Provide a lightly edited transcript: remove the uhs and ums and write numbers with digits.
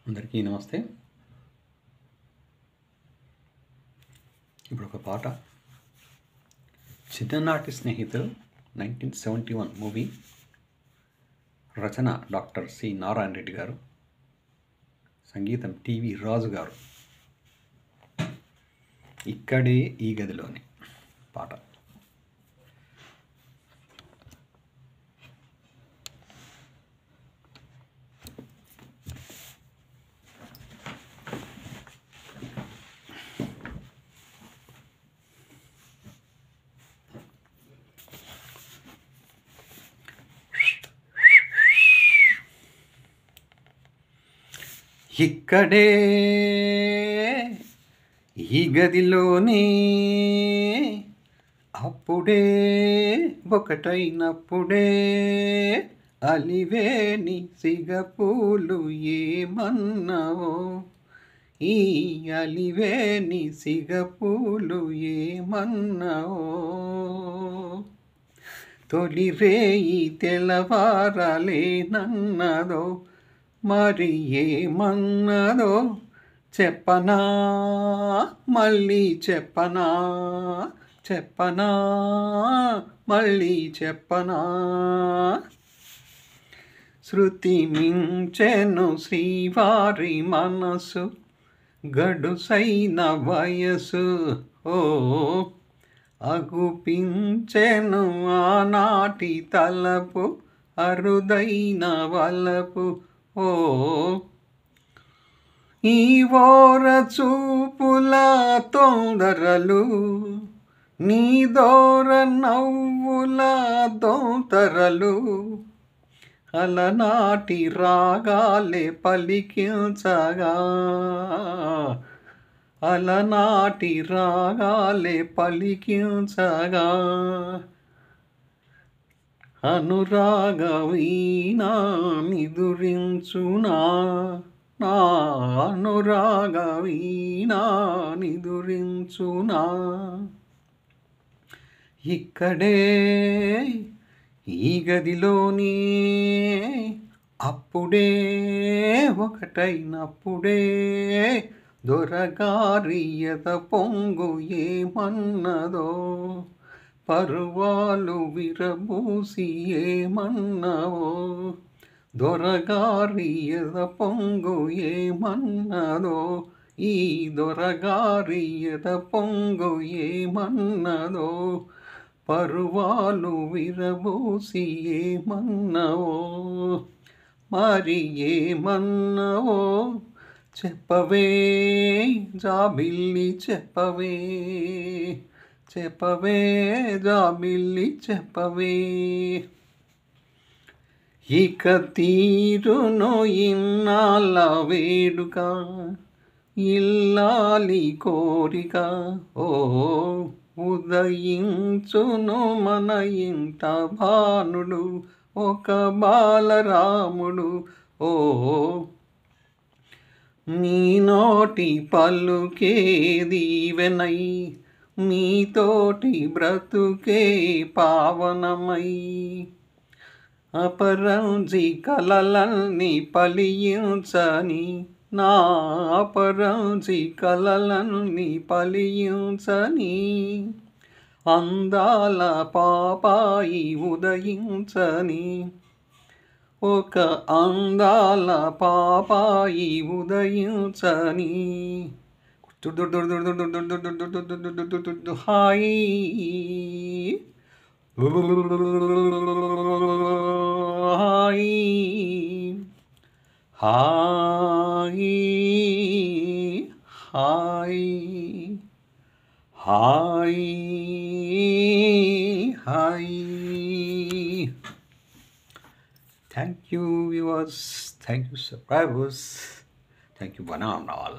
అందరికీ నమస్తే. ఇప్పుడు ఒక పాట, చిన్ననాటి స్నేహితులు 1971 మూవీ, రచన డాక్టర్ సి నారాయణ రెడ్డి గారు, సంగీతం టీవీ రాజు గారు. ఇక్కడే ఈ గదిలోని పాట. ఇక్కడే ఈ గదిలోనే అప్పుడే ఒకటైనప్పుడే అలివేని సిగపూలు ఏమన్నావో, ఈ అలివేని సిగపూలు ఏమన్నావో, తొలి రేయి తెల్లవారలేనన్నదో, మరి ఏమన్నదో చెప్పనా, మళ్ళీ చెప్పనా, చెప్పనా, మళ్ళీ చెప్పనా. శృతి మించెను శ్రీవారి మనసు, గడుసైన వయసు ఓ, అగుపించెను ఆనాటి తలపు, అరుదైన వలపు ఓ. ఈ ఓర చూపుల తొందరలు, నీ దోర నవ్వుల దొంతరలు, అలనాటి రాగాలే పలికించగా, అలనాటి రాగాలే పలికించగా, అనురాగ వీణా నిదురించునా, నా అనురాగ వీణా నిదురించునా. ఇక్కడే ఈ గదిలోని అప్పుడే ఒకటైనప్పుడే దొరగారి ఎద పొంగు ఏమన్నదో, పరువాలు విరబూసి ఏమన్నావో, దొరగారి ఎద పొంగు ఏమన్నదో, ఈ దొరగారి ఎద పొంగు ఏమన్నదో, పరువాలు విరబూసి ఏమన్నావో, మరి ఏమన్నావో చెప్పవే జాబిల్లి చెప్పవే, చెప్పవే జాబిల్లి చెప్పవే. ఇక తీరును ఇన్నాళ్ళ వేడుక, ఇల్లాలి కోరిక ఓ, ఉదయించును మన ఇంట భానుడు, ఒక బాలరాముడు ఓ. నీ నోటి పలుకే దీవెనై, మీతోటి బ్రతుకే పావనమై, అపరంజి కలలన్నీ ఫలించని, నా అపరంజి కలలన్నీ ఫలించని, అందాల పాపాయి ఉదయించని, ఒక అందాల పాపాయి ఉదయించని. Hi hi hi hi hi hi. Thank you viewers, thank you subscribers, thank you one and all.